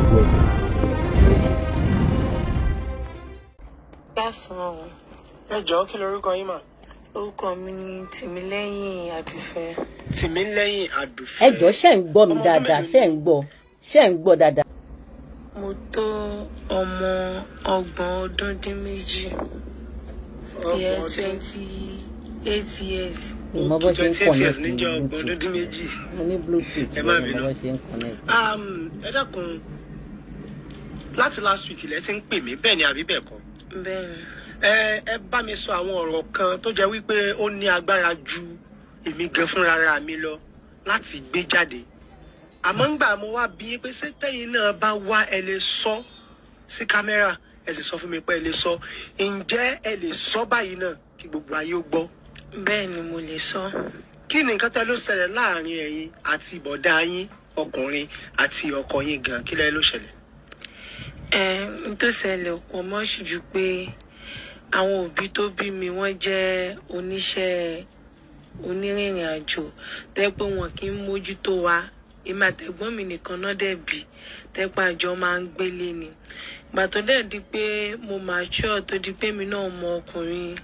gbọ́dọ̀. Lásán. Ẹ jọ̀ọ́ kí lorúkọ yín mà? Orúkọ mi ni Tìmílẹ́yìn Àdùfẹ́. Tìmílẹ́yìn Àdùfẹ́. Ẹ jọ̀ọ́ ṣé ń gbọ́ mi dáadáa, ṣé ń gbọ́ dáadáa. Mo tó ọmọ 28 years. 28 years. Ìmọ̀ bó ṣe ń 28 years connect níjọ́ ní ọgbọ̀n ọdún méjì. mo ní bluetooth Ẹ má ìmọ̀ bínú. bó ṣe ń connect. Ẹ dákun láti last week lẹ ti ń pè mí bẹ́ẹ̀ ni àbí bẹ́ẹ̀ kọ́? Bẹ́ẹ̀ni. Ẹ bá mi sọ àwọn ọ̀rọ̀ kan tó jẹ́ wípé ó ní agbára ju èmi gan fúnra mi lọ láti gbé jáde. Àmọ́ ńgbà mo wá bí pé ṣé tẹ́yìn náà bá wá ẹ lè sọ sí kámẹ́rà ẹ sì sọ fún mi pé ẹ lè sọ. Ǹjẹ́ ẹ lè sọ báyìí náà kí gbogbo ayé ó gbọ́? Bẹ́ẹ̀ni mo lè sọ. Kí ni nǹkan tẹ́ ló ṣẹlẹ̀ láàrin ẹ̀yin àti bọ̀dá yín ọkùnrin àti ọkọ yín gan? Kí lẹ́ ló ṣẹlẹ̀? N tó ṣẹlẹ̀ pọ̀ mọ́ ṣùjú pé àwọn òbí tó bí mi wọ́n jẹ́ oníṣẹ́ onírìnrìn àjò tẹ́ pé wọn kì í mójútó wa. Èmi àtẹ̀gbọ́n mi nìkan náà dẹ̀ bí tẹ́ pé àjọ máa ń gbélé ni. Ìgbà tó dẹ̀ di pé mo mature tó di pé mi náà mọ ọkùnrin,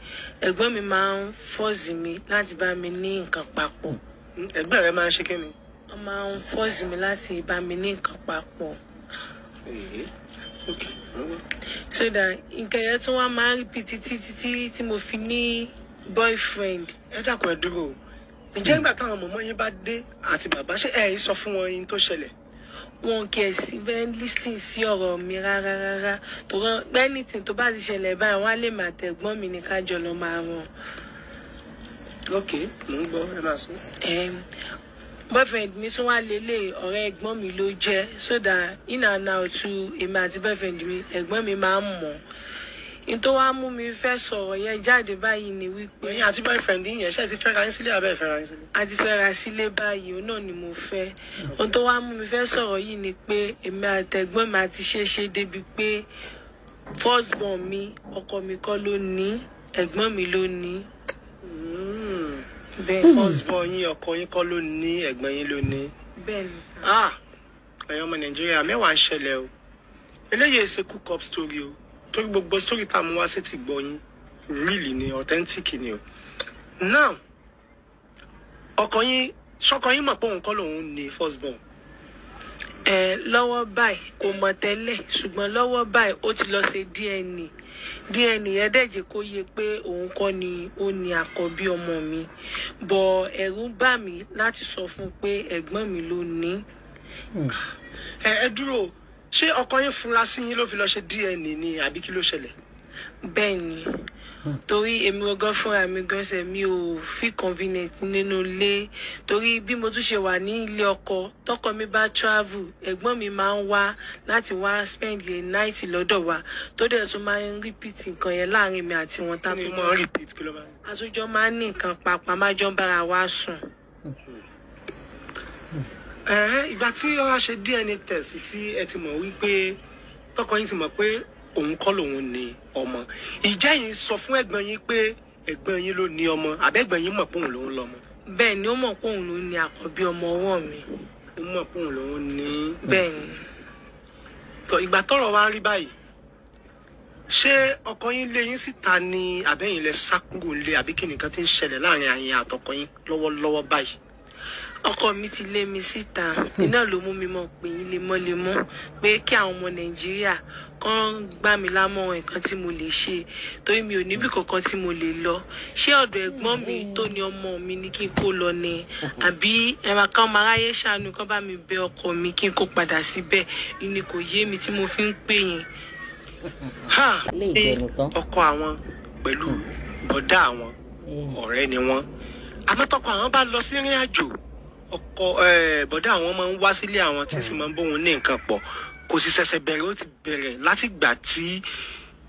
ẹ̀gbọ́n mi máa ń force mi láti bá mi ní nǹkan papọ̀. Ẹgbẹ́ rẹ máa ń ṣe kí ni? Wọ́n máa ń force mi láti bá mi ní nǹkan papọ̀. Okay. So that nǹkan yẹn tún wá máa ń repeat títí tí mo fi ní boyfriend. Ẹ dákun ẹ dúró. Ǹjẹ́ nígbà táwọn mọ̀mọ́ yín bá dé àti bàbá ṣé ẹ yìí sọ fún wọn yín tó ṣẹlẹ̀? Wọn kì í sí bẹ́ẹ̀ listing sí ọ̀rọ̀ mi rárá. Torí anything tó bá ti ṣẹlẹ̀ báyìí wọ́n á lè máa tẹ̀gbọ́n mi ní kájọ lọ máa ràn. Ok, mò ń gbọ́ ẹ máa sọ. Boyfriend mi tún wá lélẹ̀ ọ̀rẹ́ ẹ̀gbọ́n mi ló jẹ́ so that in and out èmi àti boyfriend mi ẹ̀gbọ́n mi máa ń mọ̀. N tó wá mú mi fẹ́ sọ̀rọ̀ yẹn jáde báyìí ni wípé Ẹ̀yin àti boyfriend yín yẹn ṣé ti fẹ́ra yín sílé àbẹ́ ẹ fẹ́ra yín sílé? a ti fẹ́ ra sílé báyìí òun náà ni mo fẹ́. Ohun tó wá mú mi fẹ́ sọ̀rọ̀ yìí ni pé èmi àtẹ̀gbọ́n mi àti ṣe débi pé first born mi ọkọ mi kọ́ ló ní ẹ̀gbọ́n mi ló ní. Bẹ́ẹ̀ First born yín ọkọ yín kọ́ ló ní ẹ̀gbọ́n yín ló ní. bẹ́ẹ̀ ni sá. Ẹ̀yin ọmọ Nàìjíríà mẹ́wàá ń ṣẹlẹ̀ o. Eléyìí ṣe cook up story o. Torí gbogbo story tá a mú wá sí ti gbọ́ yín really ni authentic ni o. Now ṣọkọ yín mọ̀ pé òun kọ́ lòun ní first born. Lọ́wọ́ báyìí kò mọ̀ tẹ́lẹ̀ ṣùgbọ́n lọ́wọ́ báyìí ó ti lọ ṣe DNA yẹn dẹ̀ jẹ́ kó yé pé òun kọ́ ni ó ní àkọ́bí ọmọ mi bọ̀ ẹ̀rù bà mí láti sọ fún un pé ẹ̀gbọ́n mi ló ní. Ẹ dúró ṣé ọkọ yín fura sí yín ló fi lọ ṣe DNA ni àbí kí ló ṣẹlẹ̀? Bẹ́ẹ̀ ni torí èmi gangan fúnra mi gan ṣe mi ò fi convenient nínú ilé torí bí mo tún ṣe wà ní ilé ọkọ tọkọ mi bá travel ẹ̀gbọ́n mi máa ń wá láti wá spend the night lọ́dọ̀ wa tó dẹ̀ tún máa ń repeat nǹkan yẹn láàrin mi àti wọn Kí ni mo repeat kí ló máa ń? àtúnjọ máa ń ní nǹkan papọ̀ máa jọ ń bára wa sùn. Ìgbà tí wọ́n á ṣe DNA test tí ẹ ti mọ̀ wípé tọkọ yín ti mọ̀ pé òun kọ́ lòun ní ọmọ, ìjẹ́ yín sọ fún ẹ̀gbọ́n yín pé ẹ̀gbọ́n yín ló ní ọmọ àbẹ́gbọ́n yín mọ̀ pé òun lòun lọ́mọ? Bẹ́ẹ̀ ni ó mọ̀ pé òun ló ní àkọ́bí ọmọ ọwọ́ mi. Ó mọ̀ pé òun lòun ní. Bẹ́ẹ̀ ni. Tọ́ ìgbà tọ́rọ̀ wá rí báyìí ṣé ọkọ yín lé yín síta ni àbẹ́yìn lẹ sá kúrò nílé àbí kí nìkan tí ń ṣẹlẹ̀ láàrin àyìn àtọkọ yín lọ́wọ́lọ́wọ́ báyìí? Ọkọ mi ti lé mi síta iná ló mú mi mọ̀ pé yín lemọ́lemọ́ pé kí àwọn ọmọ Nàìjíríà kàn gbà mí lámọ̀ràn nǹkan tí mo lè ṣe torí mi ò níbi kankan tí mo lè lọ. Ṣé ọ̀dọ̀ ẹ̀gbọ́n mi tó ní ọmọ mi ni kí n kó lọ ni àbí ẹ̀ma kan máa ráyè ṣàánú kán bá mi bẹ ọkọ mi kí n kó padà síbẹ̀ ìní kò yé mi tí mo fi ń pè yín. Ọkọ àwọn pẹ̀lú bọ̀dá àwọn ọ̀rẹ́ ni wọ́n. Àmọ́ tọkọ àwọn bá lọ sí ìrìn àjò ọkọ bọ̀dá àwọn máa ń wá sílé àwọn tí sì máa ń bóun ní nǹkan pọ̀ kò sì ṣẹ̀ṣẹ̀ bẹ̀rẹ̀ ó ti bẹ̀rẹ̀ láti gbà tí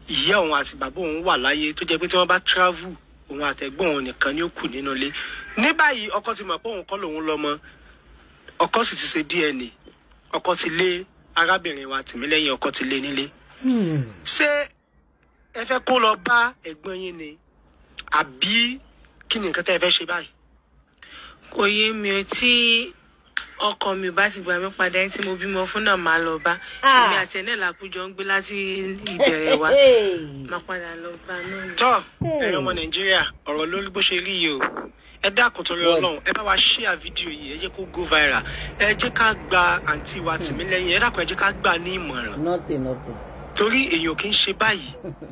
ìyá òun àti bàbá òun wà láyé tó jẹ́ pé tí wọ́n bá travel òun àtẹ̀gbọ́n òun nìkan ni ó kù nínú ilé. Ní báyìí ọkọ ti mọ̀ pé òun kọ́ lòun lọ́mọ, ọkọ sì ti ṣe DNA, ọkọ ti lé arábìnrin wa Tìmílẹ́yìn, ọkọ ti lé nílé. Ṣé ẹ fẹ́ kó lọ bá ẹ̀gbọ́n yín ni àbí kí ni nǹkan tẹ́ ẹ fẹ́ ṣe báyìí? Kò yé mi o tí ọkọ mi bá ti gbà mí padà ẹni tí mo bímọ fún náà máa lọ bá èmi àti ẹnẹ làkújọ ń gbé láti ìbẹ̀rẹ̀ wa máa padà lọ bá náà. tọ́ ẹ̀yin ọmọ Nàìjíríà ọ̀rọ̀ lórí bó ṣe rí yìí o ẹ dákun torí Ọlọ́run ẹ bá wa share fídíò yìí ẹ jẹ́ kó go viral ẹ jẹ́ ká gba àǹtí wa Tìmílẹ́yìn ẹ dákun ẹ jẹ́ ká gbà ní ìmọ̀ràn torí èèyàn kì í ṣe báyìí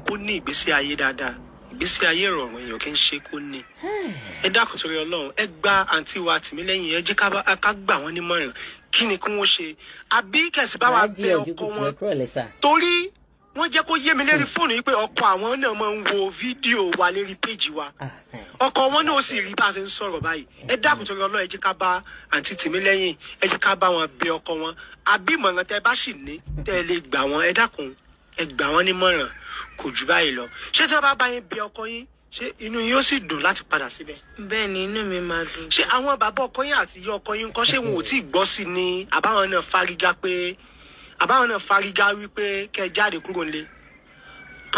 kó ní ìgbésí ayé dáadáa ìgbésí ayé ìrọ̀rùn èèyàn kì í ṣe kó ní ẹ dákun torí Ọlọ́run ẹ gba àǹtí wa Tìmílẹ́yìn ẹ jẹ́ ká gbà wọ́n nímọ̀ràn kí ni kí wọ́n ṣe àbí kẹ̀sì bá wa bẹ ọkọ wọn torí wọ́n jẹ́ kó yé mi lérí fóònù yìí pé ọkọ àwọn náà máa ń wo fídíò wa lérí péjì wa ọkọ wọn náà sì rí bá a ṣe ń sọ̀rọ̀ báyìí ẹ dákun torí Ọlọ́run ẹ jẹ́ ká bá àǹtí Tìmílẹ́yìn ẹ jẹ́ ká bá wọn bẹ ọkọ wọn àbí ìmọ̀ràn tẹ́ bá sì ní tẹ́ lè gbà wọ́n ẹ dákun ẹ gbà wọ́n nímọ̀ràn kò jù báyìí lọ ṣé tí wọ́n bá yín bẹ ọkọ yín ṣé inú yín ó sì dùn láti padà síbẹ̀. bẹ́ẹ̀ ni inú mi máa dùn. ṣé àwọn bàbá ọkọ yín àti ìyá ọkọ yín ńkọ́ ṣé wọn ò tí ì gbọ́ sí ni àbáwọn náà fárígá wípé kẹ́ jáde kúrò nílé.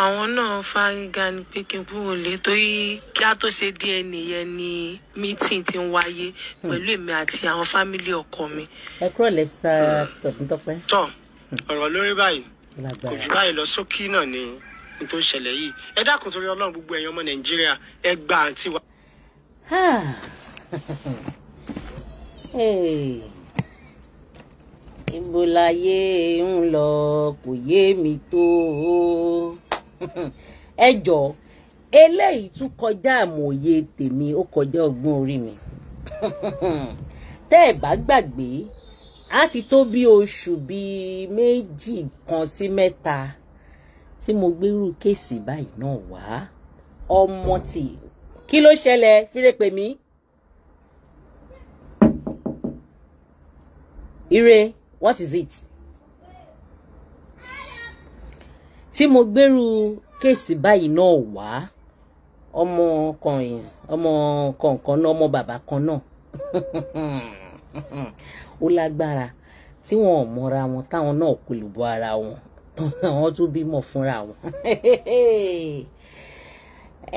àwọn náà fárígá ni pé kí n kúrò nílé torí kí á tó ṣe DNA yẹn ni meeting ti ń wáyé pẹ̀lú èmi àti àwọn fámílì ọkọ mi. ẹ kúrò lẹ́sà Tọ́pẹ́. tọ́ ọ̀rọ̀ lórí báyìí kò jù báyìí lọ sókí náà ni tó ń ṣẹlẹ̀ yìí ẹ dákun torí Ọlọ́run gbogbo ẹ̀yin ọmọ Nàìjíríà ẹ gba àǹtí wa. ibo láyé ń lọ kò yé mi tó ẹ jọ̀ọ́ eléyìí tún kọjá àmọ̀ye tèmi ó kọjá ọgbọ́n orí mi tẹ́ ẹ bá gbàgbé á ti tó bí oṣù bíi 2 kan sí 3 tí mo gbérú kéèsì báyìí náà wá ọmọ tí kí ló ṣẹlẹ̀ fírè pè mí ire what is it tí mo gbérú kéèsì báyìí náà wá ọmọ kọ̀ọ̀kan náà ọmọ bàbá kan náà ó lágbára tí wọn ò mọra wọn táwọn náà kò lè bọ ara wọn àwọn tó bímọ fúnra wọn.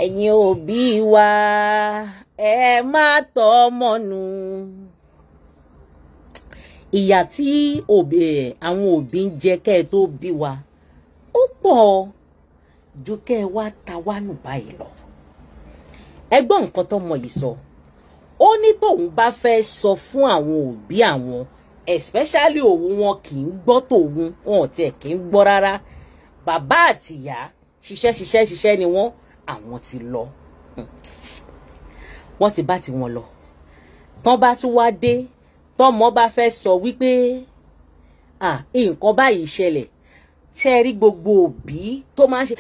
ẹ̀yin òbí wa ẹ má tọ́ ọmọ nù. ìyà tí àwọn òbí ń jẹ kẹ́ ẹ tó bí wa ó pọ̀ ju kẹ́ ẹ wá ta wá nù báyìí lọ. ẹ gbọ́ nǹkan tọ́mọ yìí sọ ó ní tóun bá fẹ́ sọ fún àwọn òbí àwọn especially òun wọn kì í gbọ́ tòun wọn ò tiẹ̀ kì í gbọ́ rárá bàbá àtìyá ṣiṣẹ́ ni wọ́n àwọn ti lọ wọ́n ti bá ti wọn lọ tán bá tún wá dé tọ́mọ bá fẹ́ sọ wípé nǹkan báyìí ṣẹlẹ̀ ṣe rí gbogbo òbí tó máa ń ṣe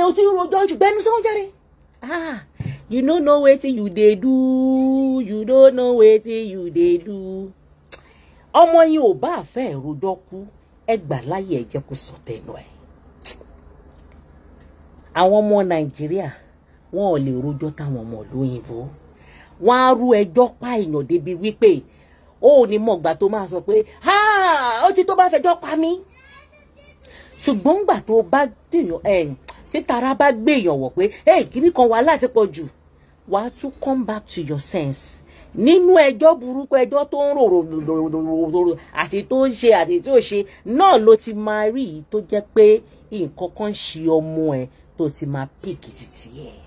o ti rojọ́ jù gbẹ́nu sọ́wọ́n jáde you no know wetin you dey do you don't know wetin you dey do. ọmọ yín ò bá fẹ́ rojọ́ kú ẹ gbà láyé ẹ jẹ́ kó sọ tẹnu ẹ̀. àwọn ọmọ Nàìjíríà wọn ò lè rojọ́ táwọn ọmọ lóyìnbó wọn á rú ẹjọ́ pa èèyàn débi wípé ó ní mọ̀gbà tó máa sọ pé ó ti tó bá fẹjọ́ pa mí. ṣùgbọ́n ńgbà tó bá dèèyàn tí tara bá gbé èèyàn wọ̀ pé kíní kan wà láti pọ̀ jù wàá tún come back to your sense nínú ẹjọ́ burúkú ẹjọ́ tó ń rò àti tó ń ṣe àti tó ṣe náà ló ti máa rí yìí tó jẹ́ pé nǹkan kan ṣe ọmọ ẹ̀ tó ti máa píìkì títí ẹ̀.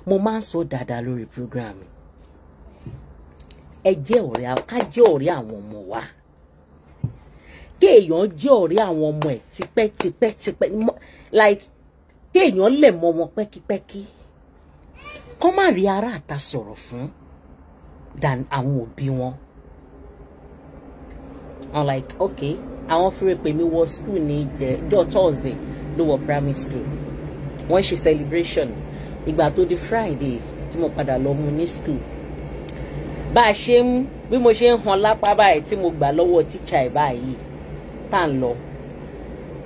mo máa ń sọ dáadáa lórí program ẹ jẹ́ ọ̀rẹ́ ká jẹ́ ọ̀rẹ́ àwọn ọmọ wa kéèyàn jẹ́ ọ̀rẹ́ àwọn ọmọ ẹ̀ tipẹ́ like kéèyàn lè mọ wọn pẹ́kípẹ́kí kọ́ má rí ara àta sọ̀rọ̀ fún than àwọn òbí wọn. I'm like okay àwọn fúre pè mí wọ school ní ìjọ Thursday ló wọ primary school wọ́n ṣe celebration ìgbà tó di Friday tí mo padà lọ mú ní school bá a ṣe ń bí mo ṣe ń han lápá báyìí tí mo gbà lọ́wọ́ tíṣà ẹ̀ báyìí tá à ń lọ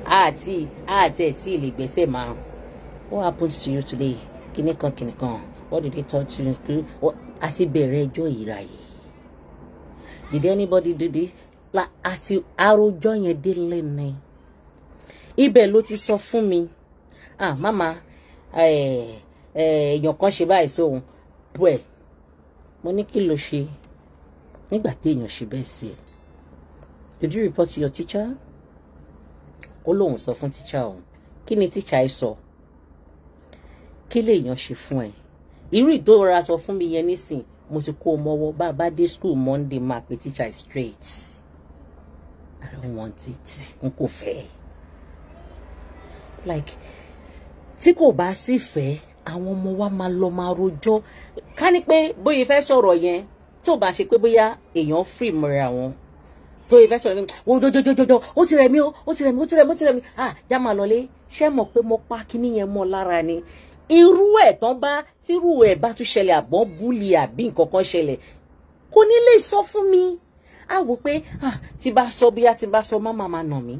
àti ẹ̀ tí ilé gbèsè máa what happens to you today kìnìkan what did they talk to you in school àti bẹ̀rẹ̀ ẹjọ́ ìra yìí did anybody do this àti àròjọ yẹn délé ni ibẹ̀ ló ti sọ fún mi mama èèyàn kan ṣe báyìí sóhun bẹ́ẹ̀ mo ní kí ló ṣe nígbà téèyàn ṣe bẹ́ẹ̀ sí ẹ, did you report to your teacher? Ó lóun sọ fún teacher òun. Kí ni teacher ẹ sọ? Kí lèèyàn ṣe fún ẹ? Irú ìdóra sọ fún mi yẹn nísìn, mo ti kó o mọ́wọ́ bá a bá dé school Monday máa pe teacher straight. I don't want it. N kò fẹ́. Like, tí kò bá sí fẹ́, àwọn ọmọ wa máa lọ máa rojọ́. Ká ní pé bóyá fẹ́ sọ̀rọ̀ yẹn, tí ò bá ṣe pé bóyá èèyàn free mọ́ra wọn. Tó yẹ fẹ́ sọ̀rọ̀ yẹn, wo jọjọjọjọ, ó ti rẹ̀ mí o, ó ti rẹ̀ mí, ó ti rẹ̀ mí, ó ti rẹ̀ mí. Já máa lọlé, ṣé mọ̀ pé mo pa kíní yẹn mọ́ lára ni. Irú ẹ̀ tán bá, tírú ẹ̀ bá tún ṣẹlẹ̀ àbọ̀ búlì àbí nǹkan kan ṣẹlẹ̀, kò ní lè sọ fún mi. A wò pé tí bá sọ bóyá tí bá sọ máma máa nà mí.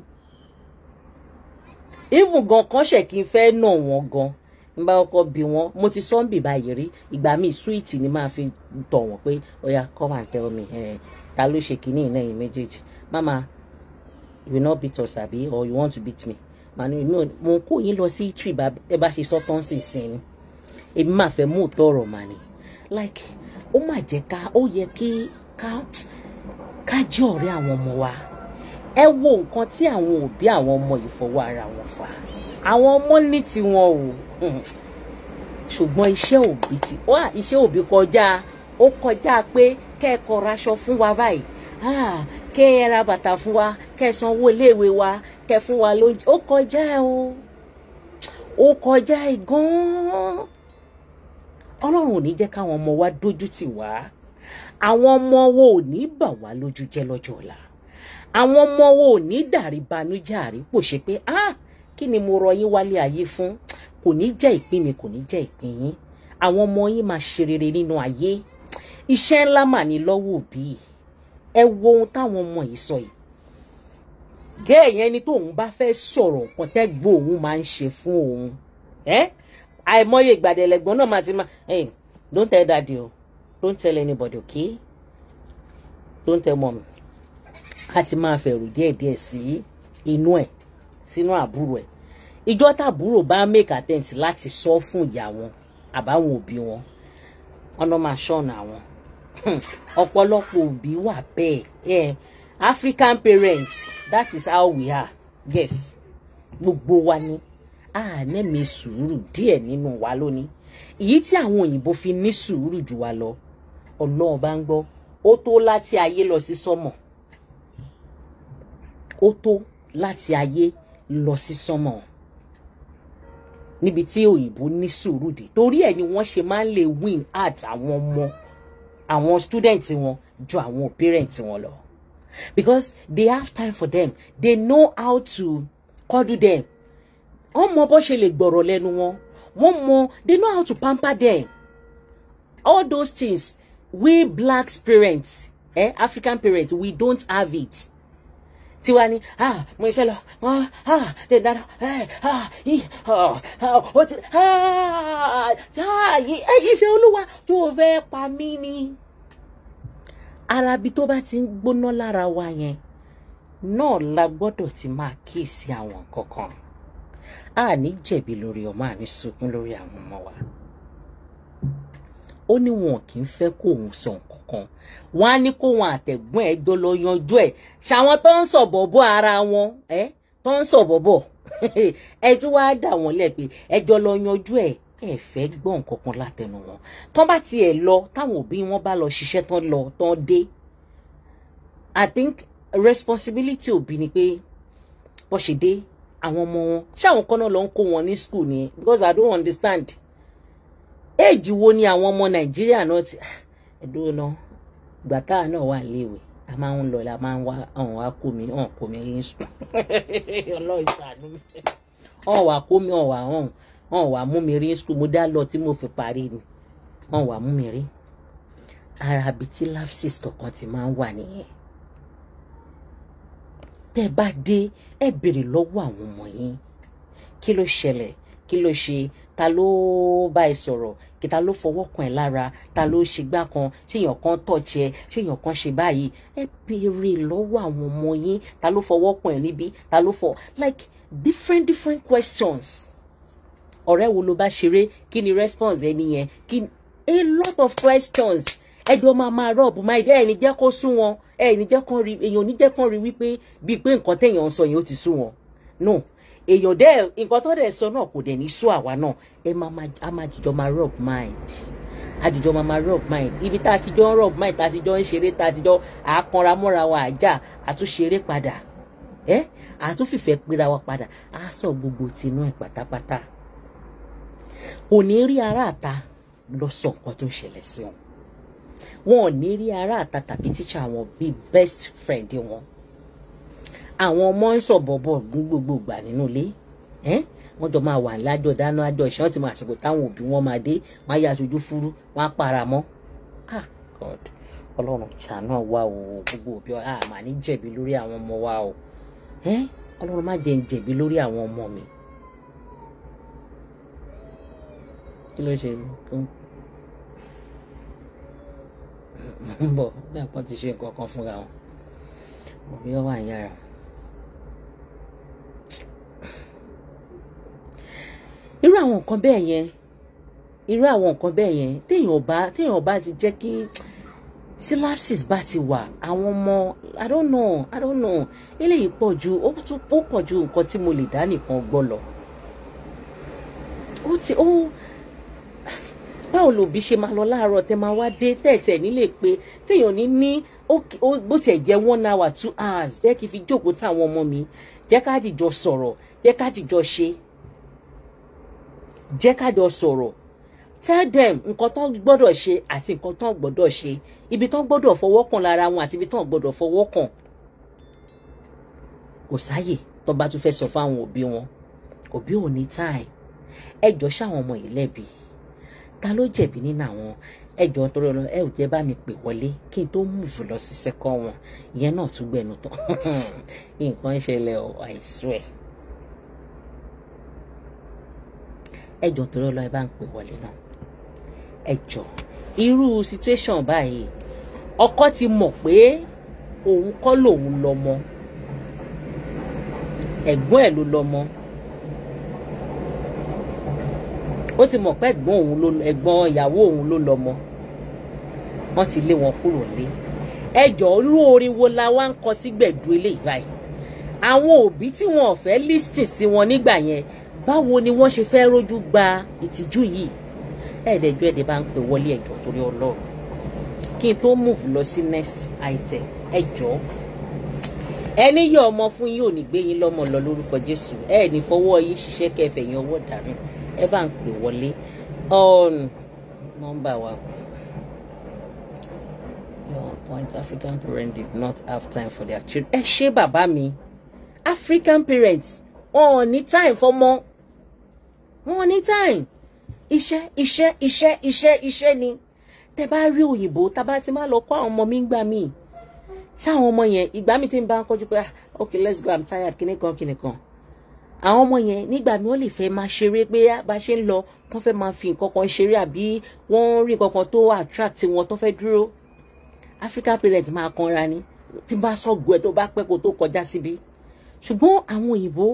Even gan kan ṣe kí n fẹ́ nà wọ́n gan. N bá kọ́kọ́ bí wọ́n, mo ti sọ ń bì báyìí rí, ìgbà míì sweet ni máa fi tọ̀ wọ́n pé oya come and tell me ta ló ṣe kíní iná yìí méjèèjì. Mama, you will not beat us àbí or you want to beat me? Manu, no, mo kó yín lọ sí tree ẹ bá ṣe sọ tán sínsìn ni. Èmi máa fẹ́ mú tọrọ mà ni. Like, ó máa jẹ́ ká, ó yẹ kí ká jẹ́ ọ̀rẹ́ àwọn ọmọ wa. Ẹ wo nǹkan tí àwọn òbí àwọn ọmọ yìí fọwọ́ ara wọn fà. Àwọn ọmọ ní tiwọn o. Ṣùgbọ́n iṣẹ́ òbí kọjá, ó kọjá pé kẹ́ẹ̀kọ́ raṣọ fún wa báyìí. Kẹ́ ẹ ra bàtà fún wa, kẹ́ ẹ sanwó iléèwé wa, kẹ́ fún wa lóúnjẹ. Ó kọjá o. Ó kọjá gan-an. Ọlọ́run ò ní jẹ́ káwọn ọmọ wa dójú tì wá. Àwọn ọmọ wo ò ní bà wá lójú jẹ́ lọ́jọ́ ọ̀la. Àwọn ọmọ wo ò ní dàrí banújẹ́ àrípò ṣe pé kí ni mo rọ yín wálé ayé fún? Kò ní jẹ́ ìpín mi, kò ní jẹ́ ìpín yín. Àwọn ọmọ yín máa ṣe rere nínú ayé. Iṣẹ́ ńlá mà ní lọ́wọ́ òbí. Ẹ wo ohun táwọn ọmọ yìí sọ yìí. Gẹ́ẹ̀yẹn ni tóun bá fẹ́ sọ̀rọ̀ nǹkan tẹ́gbọ́ òun máa ń ṣe fún òun. Àìmọye ìgbàdẹ̀lẹ̀gbọ́n náà máa ti máa don't tell daddy o, don't tell anybody, okay? Don't tell mommy. A ti máa fẹ̀rù díẹ̀díẹ̀ sí inú ẹ̀, sínú àbúrò ẹ̀. Ìjọ́ tàbúrò bá make attempt láti sọ fún ìyá wọn àbáwọn òbí wọn, ọ̀nà máa ṣọ́nà wọn. Ọ̀pọ̀lọpọ̀ òbí wà bẹ́ẹ̀. African parents, that is how we are. Yes, gbogbo wa ni nẹ́mi sùúrù díẹ̀ nínú wa lónìí. Èyí tí àwọn òyìnbó fi ní sùúrù jù wá lọ, Ọlọ́run bá ń gbọ́, ó tó láti ayé lọ sí sọ́mọ̀. Ó tó láti ayé lọ sí sọ́mọ̀. Níbi tí òyìnbó ní sùúrù dé. Torí ẹ̀ ni wọ́n ṣe máa ń lè win at àwọn ọmọ, àwọn students wọn ju àwọn parents wọn lọ. Because they have time for them. They know how to cuddle them. Wọ́n mọ bó ṣe lè gbọ́rọ̀ lẹ́nu wọn. Wọ́n mọ, they know how to pamper them. All those things, we black parents, African parents, we don't have it. Tiwa ni, mo ṣe lọ, de dada, ìfẹ́ Olúwa tó fẹ́ pa mí ni. Arabi tó bá ti ń gbóná lára wa yẹn, náà la gbọ́dọ̀ ti máa kíyèsí àwọn kankan. Ní jẹ̀bi lórí ọmọ, àní sunkún lórí àwọn ọmọ wa. Ó ní wọn kì í fẹ́ kó òun sọ nǹkan kan. Wọ́n á ní kó wọn àtẹ̀gbọ́n ẹ̀ jọ lọ yanjú ẹ̀. Ṣàwọn tó ń sọ̀bọ̀bọ̀ ara wọn, tó ń sọ̀bọ̀bọ̀. Ẹ tún wá dà wọ́n lẹ̀ pé ẹjọ́ lọ yanjú ẹ̀. Ẹ fẹ́ gbọ́ nǹkan kan látẹnu wọn. Tán bá tiẹ̀ lọ, táwọn òbí wọn bá lọ ṣiṣẹ́ tán lọ, tán dé. I think responsibility òbí ni pé bó ṣe dé àwọn ọmọ wọn. Ṣé àwọn kan náà lọ ń kó wọn ní school ni? Because I don't understand. Age wo ni àwọn ọmọ Nàìjíríà náà ti ẹ̀dùn náà ìgbà táà náà wà léèwé. A máa ń lọ, la máa ń wá àwọn wá kó mi ní school. Ọlọ́run ṣàánú mi. Wá kó mi, wá mú mi rí school. Mo dá lọ tí mo fi parí ni. Wá mú mi rí. Arabi tí lapses kankan ti máa ń wà nìyẹn. Tẹ́ bá dé, ẹ béèrè lọ́wọ́ àwọn ọmọ yín. Kí ló ṣẹlẹ̀? Kí ló ṣe? Ta ló bá ẹ sọ̀rọ̀? Kí ta ló fọwọ́ kan ẹ lára? Ta ló ṣe gbá kan? Ṣé èèyàn kan touch ẹ? Ṣé èèyàn kan ṣe báyìí? Ẹ béèrè lọ́wọ́ àwọn ọmọ yín. Ta ló fọwọ́ kan ẹ níbí? Ta ló like different questions. Ọ̀rẹ́ wo ló bá ṣeré? Kí ni response ẹni yẹn? A lot of questions. ẹjọ́ máa rub mind ẹ̀ ní jẹ́ kó sún wọn ẹ̀ ní jẹ́ kán rí èèyàn ní jẹ́ kán rí wípé bíi pé nǹkan téèyàn ń sọ yẹn ó ti sún wọn no èèyàn dẹ́ nǹkan tó dẹ̀ sọ náà kò dẹ̀ ní sú àwa náà ẹ máa jìjọ máa rub mind àjùjọ máa rub mind ibi tá a ti jọ ń rub mind tá a ti jọ ń ṣeré tá a ti jọ àákanra mọ́ra wa àjà àtúnṣeré padà àtúnfìfẹ́ pera wa padà á sọ gbogbo tinú ẹ̀ pátápátá kò ní rí aráàta lọ sọ nǹkan tó ń ṣẹlẹ̀ sí wọn ò ní rí aráàta tàbí tíṣà wọn bíi best friend wọn àwọn ọmọ ń sọ bọ̀bọ̀ gbogbo gbà nínú ilé wọ́n jọ máa wà lájọ dáná àjọ ìṣẹ́ wọn ti máa àsìkò táwọn òbí wọn máa dé wọ́n á yá aṣojú fúrú wọ́n á para mọ́ God ọlọ́run ṣàánú wa o gbogbo òbí máa ní jẹ̀bi lórí àwọn ọmọ wa o ọlọ́run má jẹ́ ń jẹ̀bi lórí àwọn ọmọ mi kí ló ṣe ń bọ̀ bí àpọ́n ti ṣe nǹkan kan fúnra wọn òbí ọ wà ń yára. irú àwọn nǹkan bẹ́ẹ̀ yẹn téèyàn bá ti jẹ́ kí synapses bá ti wà àwọn ọmọ I don't know eléyìí pọ̀ ju ó pọ̀ ju nǹkan tí mo lè dá nìkan gbọ́ lọ báwo lòbí ṣe máa lọ láàárọ̀ tẹ máa wá dé tẹ̀tẹ̀ nílé pé téèyàn ní bó tiẹ̀ jẹ́ 1 hour 2 hours jẹ́ kí n fi jókòó táwọn ọmọ mi jẹ́ ká dìjọ sọ̀rọ̀ jẹ́ ká dìjọ ṣe jẹ́ ká jọ sọ̀rọ̀ tell them nǹkan tó gbọ́dọ̀ ṣe àti nǹkan tó gbọ́dọ̀ ṣe ibi tó gbọ́dọ̀ fọwọ́ kàn lára wọn àti ibi tó gbọ́dọ̀ fọwọ́ kàn kò sáyè tó bá tún fẹ́ sọ fáwọn òbí wọn òbí ò ní time ẹjọ́ ṣáwọn ọmọ yìí lẹ́bi ta ló jẹ̀bi nínú àwọn ẹjọ́ nítorí ọ̀nà ẹ ò jẹ́ bá mi pè wọlé kí n tó múùfù lọ sí sẹ́kọ̀ wọn ìyẹn náà tún gbẹnu tán nǹkan ń ṣẹlẹ̀ I swear ẹjọ́ nítorí ọ̀nà ẹ bá ń pè wọlé náà ẹjọ́ irú situation báyìí ọkọ ti mọ̀ pé òun kọ́ lòun lọ́mọ ẹ̀gbọ́n ẹ̀ ló lọ́mọ ó ti mọ̀ pé ẹ̀gbọ́n ìyàwó òun ló lọ́mọ wọ́n ti lé wọn kúrò lé ẹjọ́ irú orin wo la wá ń kọ sí gbẹ̀du eléyìí báyìí àwọn òbí tí wọn ò fẹ́ lísìn sí wọn nígbà yẹn báwo ni wọ́n ṣe fẹ́ rójú gba ìtìjú yìí ẹ̀ẹ́dẹ̀jọ́ ẹ̀dẹ̀ bá ń pè wọlé ẹjọ́ torí Ọlọ́run kí n tó move lọ sí next item ẹjọ́ ẹni yọ ọmọ fún yín ò ní gbé yín lọ́mọ lọ lórúkọ Jésù ẹ ní fọwọ́ yín ṣiṣẹ́ kẹfẹ́ yín ọwọ́ dànù ẹ bá ń pè wọlé nọ́mbà wa your point African parents did not have time for their children ẹ ṣé bàbá mi African parents wọn ò ní time fọmọ wọn ò ní time iṣẹ́ ni tẹ bá rí òyìnbó tá bá ti máa lọ kọ́ àwọn ọmọ mi ń gbà mí táwọn ọmọ yẹn ìgbà mi ti ń bá ń kọjú pé okay let's go I'm tired kíníkan àwọn ọmọ yẹn nígbà mi wọ́n lè fẹ́ máa ṣeré pé bá ṣe ń lọ wọ́n fẹ́ máa fi nǹkan kan ṣeré àbí wọ́n rí nǹkan kan tó attract wọn tó fẹ́ dúró African parents máa kanra ni tí bá sọ̀gbọ́ ẹ̀ tó bá pẹ́ kó tó kọjá síbi ṣùgbọ́n àwọn òyìnbó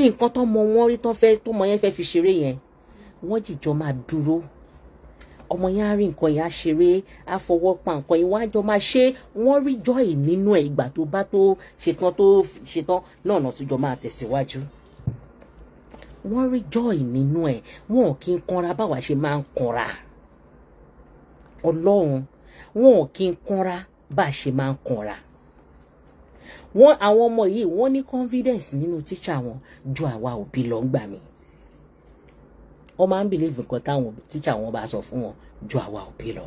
nǹkan tó mọ wọn rí tó mọ yẹn fẹ́ fi ṣeré yẹn wọ́n jìjọ máa dúró ọmọ yẹn á rí nǹkan yẹn á ṣeré á fọwọ́ pa nǹkan yẹn wọ́n á jọ máa ṣe wọ́n rí joy nínú ẹ̀ ìgbà tó bá tó ṣetán náà tó jọ máa tẹ̀síwájú wọ́n rí joy nínú ẹ̀ wọn ò kí ń kanra báwa ṣe máa ń kanra Ọlọ́run wọn ò kí ń kanra bá a ṣe máa ń kanra àwọn ọmọ yìí wọ́n ní confidence nínú tíṣà wọn ju àwa òbí lọ ń gbà mí wọ́n máa ń believe nǹkan táwọn tíṣà wọn bá sọ fún wọn ju àwa òbí lọ.